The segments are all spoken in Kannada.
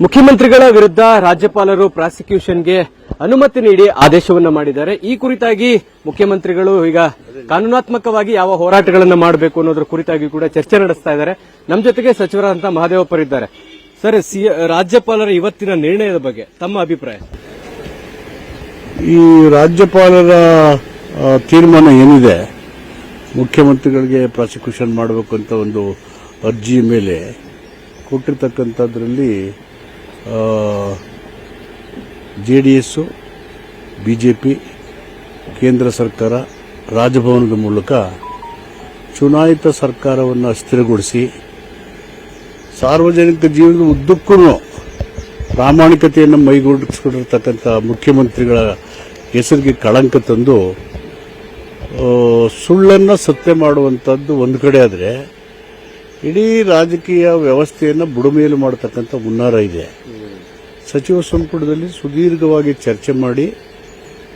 ಮುಖ್ಯಮಂತ್ರಿಗಳ ವಿರುದ್ಧ ರಾಜ್ಯಪಾಲರು ಪ್ರಾಸಿಕ್ಯೂಷನ್ಗೆ ಅನುಮತಿ ನೀಡಿ ಆದೇಶವನ್ನ ಮಾಡಿದ್ದಾರೆ. ಈ ಕುರಿತಾಗಿ ಮುಖ್ಯಮಂತ್ರಿಗಳು ಈಗ ಕಾನೂನಾತ್ಮಕವಾಗಿ ಯಾವ ಹೋರಾಟಗಳನ್ನು ಮಾಡಬೇಕು ಅನ್ನೋದ್ರ ಕುರಿತಾಗಿ ಕೂಡ ಚರ್ಚೆ ನಡೆಸ್ತಾ ಇದ್ದಾರೆ. ನಮ್ಮ ಜೊತೆಗೆ ಸಚಿವರಾದಂತಹ ಮಹದೇವಪ್ಪರಿದ್ದಾರೆ. ಸರ್, ರಾಜ್ಯಪಾಲರ ಇವತ್ತಿನ ನಿರ್ಣಯದ ಬಗ್ಗೆ ತಮ್ಮ ಅಭಿಪ್ರಾಯ? ಈ ರಾಜ್ಯಪಾಲರ ತೀರ್ಮಾನ ಏನಿದೆ, ಮುಖ್ಯಮಂತ್ರಿಗಳಿಗೆ ಪ್ರಾಸಿಕ್ಯೂಷನ್ ಮಾಡಬೇಕು ಅಂತ ಒಂದು ಅರ್ಜಿ ಮೇಲೆ ಕೊಟ್ಟಿರ್ತಕ್ಕಂಥದ್ರಲ್ಲಿ JDS, ಬಿಜೆಪಿ, ಕೇಂದ್ರ ಸರ್ಕಾರ ರಾಜಭವನದ ಮೂಲಕ ಚುನಾಯಿತ ಸರ್ಕಾರವನ್ನು ಅಸ್ಥಿರಗೊಳಿಸಿ ಸಾರ್ವಜನಿಕ ಜೀವನದ ಉದ್ದಕ್ಕೂ ಪ್ರಾಮಾಣಿಕತೆಯನ್ನು ಮೈಗೂಡಿಸಿಕೊಂಡಿರ್ತಕ್ಕಂಥ ಮುಖ್ಯಮಂತ್ರಿಗಳ ಹೆಸರಿಗೆ ಕಳಂಕ ತಂದು ಸುಳ್ಳನ್ನು ಸತ್ಯ ಮಾಡುವಂಥದ್ದು ಒಂದು ಕಡೆ ಆದರೆ, ಇಡೀ ರಾಜಕೀಯ ವ್ಯವಸ್ಥೆಯನ್ನು ಬುಡಮೇಲು ಮಾಡತಕ್ಕಂಥ ಹುನ್ನಾರ ಇದೆ. ಸಚಿವ ಸಂಪುಟದಲ್ಲಿ ಸುದೀರ್ಘವಾಗಿ ಚರ್ಚೆ ಮಾಡಿ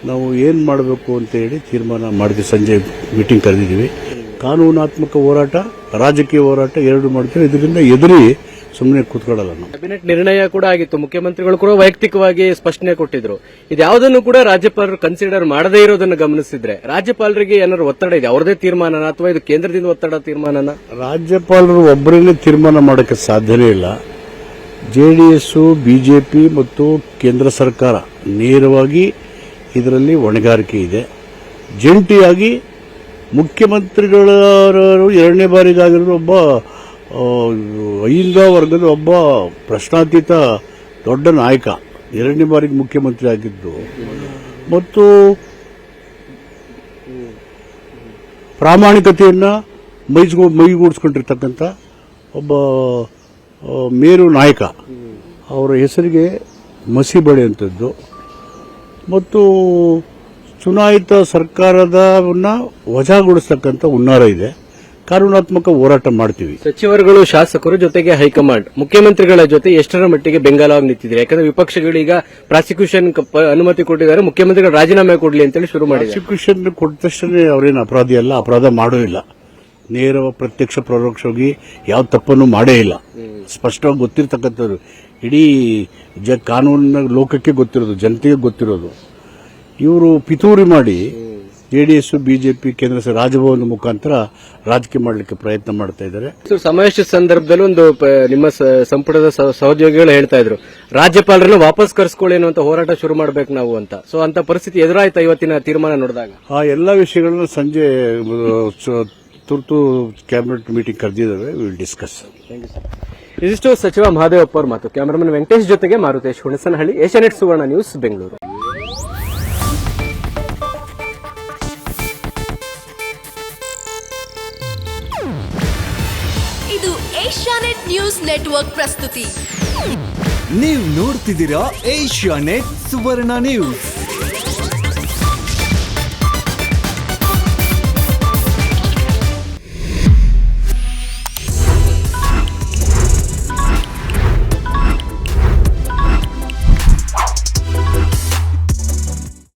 ನಾವು ಏನು ಮಾಡಬೇಕು ಅಂತ ಹೇಳಿ ತೀರ್ಮಾನ ಮಾಡಿದ್ವಿ. ಸಂಜೆ ಮೀಟಿಂಗ್ ಕರೆದಿದ್ದೀವಿ. ಕಾನೂನಾತ್ಮಕ ಹೋರಾಟ, ರಾಜಕೀಯ ಹೋರಾಟ ಎರಡು ಮಾಡ್ತೀವಿ. ಇದರಿಂದ ಎದುರಿ ಸುಮ್ಮನೆ ಕೂತ್ಕೊಳ್ಳಲ್ಲ. ನಾವು ಕ್ಯಾಬಿನೆಟ್ ನಿರ್ಣಯ ಕೂಡ ಆಗಿತ್ತು. ಮುಖ್ಯಮಂತ್ರಿಗಳು ಕೂಡ ವೈಯಕ್ತಿಕವಾಗಿ ಸ್ಪಷ್ಟನೆ ಕೊಟ್ಟಿದ್ರು. ಇದ್ಯಾವುದನ್ನು ಕೂಡ ರಾಜ್ಯಪಾಲರು ಕನ್ಸಿಡರ್ ಮಾಡದೇ ಇರೋದನ್ನು ಗಮನಿಸಿದ್ರೆ ರಾಜ್ಯಪಾಲರಿಗೆ ಏನಾದ್ರು ಒತ್ತಡ ಇದೆ, ಅವರದೇ ತೀರ್ಮಾನನ ಅಥವಾ ಇದು ಕೇಂದ್ರದಿಂದ ಒತ್ತಡ ತೀರ್ಮಾನನ? ರಾಜ್ಯಪಾಲರು ಒಬ್ಬರನ್ನೇ ತೀರ್ಮಾನ ಮಾಡೋಕ್ಕೆ ಸಾಧ್ಯನೇ ಇಲ್ಲ. JDS, ಬಿಜೆಪಿ ಮತ್ತು ಕೇಂದ್ರ ಸರ್ಕಾರ ನೇರವಾಗಿ ಇದರಲ್ಲಿ ಹೊಣೆಗಾರಿಕೆ ಇದೆ. ಜಂಟಿಯಾಗಿ ಮುಖ್ಯಮಂತ್ರಿಗಳು ಎರಡನೇ ಬಾರಿಗಾಗಿರೋ ಒಬ್ಬ ಅಹಿಂದ ವರ್ಗದ ಒಬ್ಬ ಪ್ರಶ್ನಾತೀತ ದೊಡ್ಡ ನಾಯಕ, ಎರಡನೇ ಬಾರಿಗೆ ಮುಖ್ಯಮಂತ್ರಿ ಆಗಿದ್ದು ಮತ್ತು ಪ್ರಾಮಾಣಿಕತೆಯನ್ನು ಮೈಗೂಡಿಸ್ಕೊಂಡಿರ್ತಕ್ಕಂಥ ಒಬ್ಬ ಮೇರು ನಾಯಕ, ಅವರ ಹೆಸರಿಗೆ ಮಸಿ ಬಳಿಯುವಂಥದ್ದು ಮತ್ತು ಚುನಾಯಿತ ಸರ್ಕಾರದವನ್ನ ವಜಾಗೊಳಿಸ್ತಕ್ಕಂಥ ಹುನ್ನಾರ ಇದೆ. ಕಾನೂನಾತ್ಮಕ ಹೋರಾಟ ಮಾಡ್ತೀವಿ. ಸಚಿವರುಗಳು, ಶಾಸಕರು ಜೊತೆಗೆ ಹೈಕಮಾಂಡ್ ಮುಖ್ಯಮಂತ್ರಿಗಳ ಜೊತೆ ಎಷ್ಟರ ಮಟ್ಟಿಗೆ ಬೆಂಗಾಲವಾಗಿ ನಿಂತಿದೆ? ಯಾಕಂದ್ರೆ ವಿಪಕ್ಷಗಳು ಈಗ ಪ್ರಾಸಿಕ್ಯೂಷನ್ ಅನುಮತಿ ಕೊಟ್ಟಿದ್ದಾರೆ, ಮುಖ್ಯಮಂತ್ರಿಗಳು ರಾಜೀನಾಮೆ ಕೊಡಲಿ ಅಂತೇಳಿ ಶುರು ಮಾಡಿದ್ದಾರೆ. ಪ್ರಾಸಿಕ್ಯೂಷನ್ ಕೊಟ್ಟ ತಕ್ಷಣ ಅವರೇನು ಅಪರಾಧಿ ಅಲ್ಲ, ಅಪರಾಧ ಮಾಡೂ ಇಲ್ಲ. ನೇರ ಪ್ರತ್ಯಕ್ಷ ಪರೋಕ್ಷವಾಗಿ ಯಾವ ತಪ್ಪನ್ನು ಮಾಡೇ ಇಲ್ಲ. ಸ್ಪಷ್ಟವಾಗಿ ಗೊತ್ತಿರತಕ್ಕಂಥದ್ದು, ಇಡೀ ಕಾನೂನಿನ ಲೋಕಕ್ಕೆ ಗೊತ್ತಿರೋದು, ಜನತೆಗೆ ಗೊತ್ತಿರೋದು. ಇವರು ಪಿತೂರಿ ಮಾಡಿ JDS, ಬಿಜೆಪಿ, ಕೇಂದ್ರ ರಾಜಭವನದ ಮುಖಾಂತರ ರಾಜಕೀಯ ಮಾಡಲಿಕ್ಕೆ ಪ್ರಯತ್ನ ಮಾಡ್ತಾ ಇದ್ದಾರೆ. ಸಮಾವೇಶ ಸಂದರ್ಭದಲ್ಲಿ ಒಂದು ನಿಮ್ಮ ಸಂಪುಟದ ಸಹೋದ್ಯೋಗಿಗಳು ಹೇಳ್ತಾ ಇದ್ರು, ರಾಜ್ಯಪಾಲರನ್ನು ವಾಪಸ್ ಕರೆಸ್ಕೊಳ್ಳಿ ಅನ್ನುವಂತ ಹೋರಾಟ ಶುರು ಮಾಡಬೇಕು ನಾವು ಅಂತ. ಸೊ ಅಂತ ಪರಿಸ್ಥಿತಿ ಎದುರಾಯ್ತಾ ಇವತ್ತಿನ ತೀರ್ಮಾನ ನೋಡಿದಾಗ? ಆ ಎಲ್ಲಾ ವಿಷಯಗಳನ್ನ ಸಂಜೆ ತುರ್ತು ಕ್ಯಾಬಿನೆಟ್ ಮೀಟಿಂಗ್ ಕರೆದಿದ್ದೇವೆ. Will discuss. ಇದಿಷ್ಟು ಸಚಿವ ಮಹದೇವಪ್ಪ ಅವರ ಮಾತು. ಕ್ಯಾಮರಾಮನ್ ವೆಂಕಟೇಶ್ ಜೊತೆಗೆ ಮಾರುತೇಶ್ ಹುಣಸನಹಳ್ಳಿ, ಏಷ್ಯಾನೆಟ್ ಸುವರ್ಣ ನ್ಯೂಸ್, ಬೆಂಗಳೂರು. ಇದು ಏಷ್ಯಾನೆಟ್ ನ್ಯೂಸ್ ನೆಟ್ವರ್ಕ್ ಪ್ರಸ್ತುತಿ. ನೀವು ನೋಡ್ತಿದ್ದೀರಾ ಏಷ್ಯಾನೆಟ್ ಸುವರ್ಣ ನ್ಯೂಸ್.